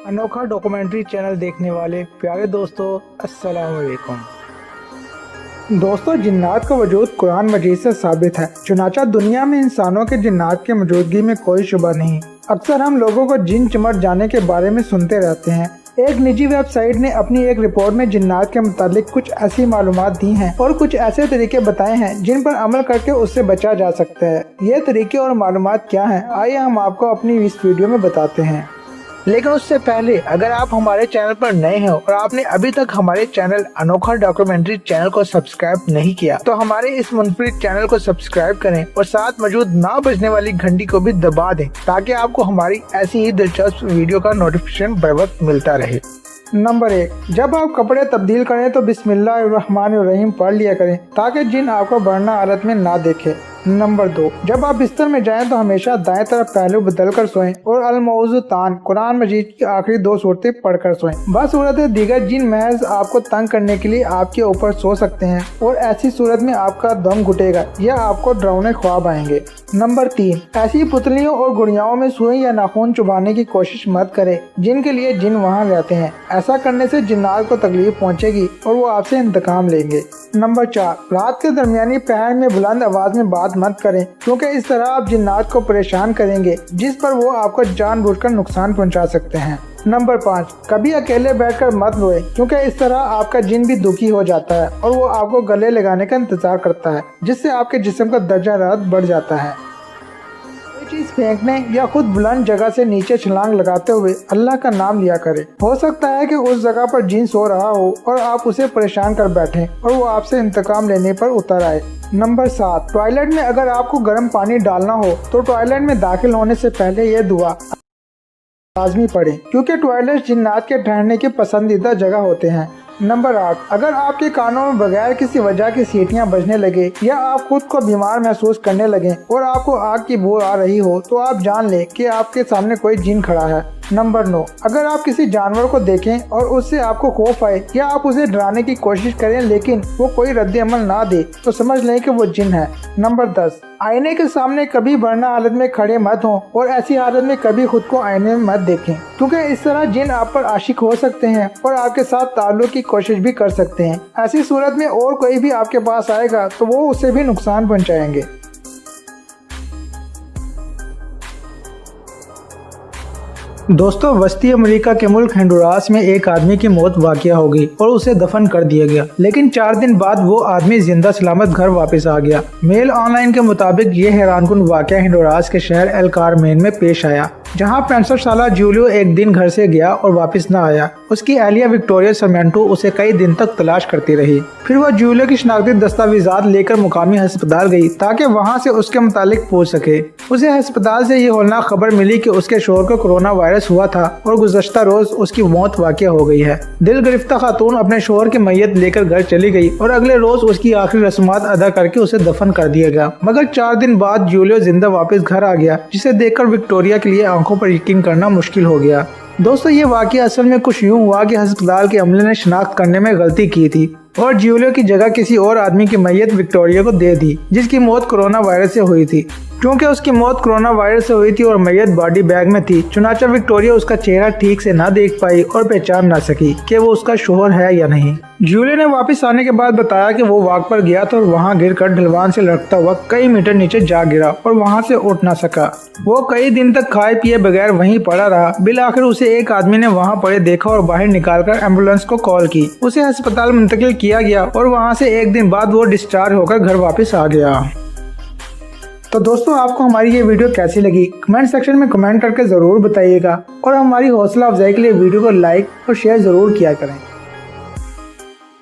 अनोखा documentary channel देखने वाले प्यारे दोस्तों, अस्सलाम वालेकुम। दोस्तों, जिन्नात का वजूद कुरान मजीद से साबित है। चुनाचा दुनिया में इंसानों के जिन्नात की मौजूदगी में कोई शुबा नहीं। अक्सर हम लोगों को जिन चिमट जाने के बारे में सुनते रहते हैं। एक निजी वेबसाइट ने अपनी एक रिपोर्ट में जिन्नात के मुतालिक कुछ ऐसी मालूमात दी हैं और कुछ ऐसे तरीके बताए हैं जिन पर अमल करके उससे बचा जा सकता है। ये तरीके और मालूमात क्या हैं, आइए हम आपको अपनी इस वीडियो में बताते हैं। लेकिन उससे पहले अगर आप हमारे चैनल पर नए हैं और आपने अभी तक हमारे चैनल अनोखा डॉक्यूमेंट्री चैनल को सब्सक्राइब नहीं किया तो हमारे इस मुनफरिद चैनल को सब्सक्राइब करें और साथ मौजूद ना बजने वाली घंटी को भी दबा दें ताकि आपको हमारी ऐसी ही दिलचस्प वीडियो का नोटिफिकेशन बर वक्त मिलता रहे। नंबर 1, जब आप कपड़े तब्दील करें तो बिस्मिल्लाहिर्रहमानिर्रहीम पढ़ लिया करें ताकि जिन आपको वरना हालत में ना देखे। नंबर 2, जब आप बिस्तर में जाएं तो हमेशा दाएं तरफ पहलू बदल कर सोएं और अल-मौज़ूतान कुरान मजीद की आखिरी 2 सूरतें पढ़कर सोएं। बसूरत दीगर जिन महज आपको तंग करने के लिए आपके ऊपर सो सकते हैं और ऐसी सूरत में आपका दम घुटेगा या आपको डरावने ख्वाब आएंगे। नंबर 3, ऐसी पुतलियों और गुड़ियाओं में सुई या नाखून चुभाने की कोशिश मत करें जिनके लिए जिन वहाँ रहते हैं। ऐसा करने से जिन्नात को तकलीफ पहुँचेगी और वो आपसे इंतकाम लेंगे। नंबर 4, रात के दरमियानी पहर में बुलंद आवाज में बात मत करें क्योंकि इस तरह आप जिन्नात को परेशान करेंगे जिस पर वो आपको जानबूझकर नुकसान पहुंचा सकते हैं। नंबर 5, कभी अकेले बैठकर मत रोए क्योंकि इस तरह आपका जिन भी दुखी हो जाता है और वो आपको गले लगाने का इंतजार करता है जिससे आपके जिस्म का दर्जा हरारत बढ़ जाता है। चीज फेंकने या खुद बुलंद जगह से नीचे छलांग लगाते हुए अल्लाह का नाम लिया करें। हो सकता है कि उस जगह पर जिन सो रहा हो और आप उसे परेशान कर बैठें और वो आपसे इंतकाम लेने पर उतर आए। नंबर 7, टॉयलेट में अगर आपको गर्म पानी डालना हो तो टॉयलेट में दाखिल होने से पहले ये दुआ लाजमी पढ़ें क्योंकि टॉयलेट जिन्नात के ठहरने की पसंदीदा जगह होते हैं। नंबर 8, अगर आपके कानों में बगैर किसी वजह की सीटियां बजने लगे या आप खुद को बीमार महसूस करने लगे और आपको आग की बू आ रही हो तो आप जान लें कि आपके सामने कोई जिन खड़ा है। नंबर 9, अगर आप किसी जानवर को देखें और उससे आपको खौफ आए या आप उसे डराने की कोशिश करें लेकिन वो कोई रद्द अमल ना दे तो समझ लें कि वो जिन है। नंबर 10, आईने के सामने कभी वरना हालत में खड़े मत हों और ऐसी हालत में कभी खुद को आईने में मत देखें क्योंकि इस तरह जिन आप पर आशिक हो सकते हैं और आपके साथ ताल्लुक की कोशिश भी कर सकते हैं। ऐसी सूरत में और कोई भी आपके पास आएगा तो वो उसे भी नुकसान पहुंचाएंगे। दोस्तों, वस्ती अमेरिका के मुल्क होंडुरास में एक आदमी की मौत वाक़या हो गई और उसे दफन कर दिया गया, लेकिन 4 दिन बाद वो आदमी जिंदा सलामत घर वापस आ गया। मेल ऑनलाइन के मुताबिक ये हैरानकुन वाक़या होंडुरास के शहर एल कारमेन में पेश आया जहां 65 साला जूलियो एक दिन घर से गया और वापस न आया। उसकी अहलिया विक्टोरिया सरमेंटो उसे कई दिन तक तलाश करती रही। फिर वह जूलियो की शनाख्ती दस्तावेजात लेकर मुकामी अस्पताल गई ताकि वहां से उसके मुतालिक पूछ सके। उसे अस्पताल से ये होलनाक खबर मिली कि उसके शोहर को कोरोना वायरस हुआ था और गुज़श्ता रोज उसकी मौत वाक़या हो गई है। दिल गिरफ्तार खातून अपने शोहर की मैयत लेकर घर चली गई और अगले रोज उसकी आखिरी रस्मात अदा करके उसे दफन कर दिया गया। मगर 4 दिन बाद जूलियो जिंदा वापस घर आ गया जिसे देखकर विक्टोरिया के लिए आंखों पर यकीन करना मुश्किल हो गया। दोस्तों, ये वाक़या असल में कुछ यूं हुआ कि अस्पताल के अमले ने शनाख्त करने में गलती की थी और जूलियो की जगह किसी और आदमी की मैयत विक्टोरिया को दे दी जिसकी मौत कोरोना वायरस से हुई थी। क्योंकि उसकी मौत कोरोना वायरस से हुई थी और मैयत बॉडी बैग में थी, चुनाचा विक्टोरिया उसका चेहरा ठीक से ना देख पाई और पहचान ना सकी कि वो उसका शोहर है या नहीं। जूलियो ने वापस आने के बाद बताया कि वो वॉक पर गया था और वहाँ गिरकर ढलवान से लटकता हुआ कई मीटर नीचे जा गिरा और वहाँ से उठ ना सका। वो कई दिन तक खाए पिए बगैर वहीं पड़ा रहा। बिल आखिर उसे एक आदमी ने वहाँ पड़े देखा और बाहर निकालकर एम्बुलेंस को कॉल की। उसे अस्पताल मुंतकिल किया गया और वहाँ से एक दिन बाद वो डिस्चार्ज होकर घर वापस आ गया। तो दोस्तों, आपको हमारी ये वीडियो कैसी लगी कमेंट सेक्शन में कमेंट करके ज़रूर बताइएगा और हमारी हौसला अफजाई के लिए वीडियो को लाइक और शेयर ज़रूर किया करें।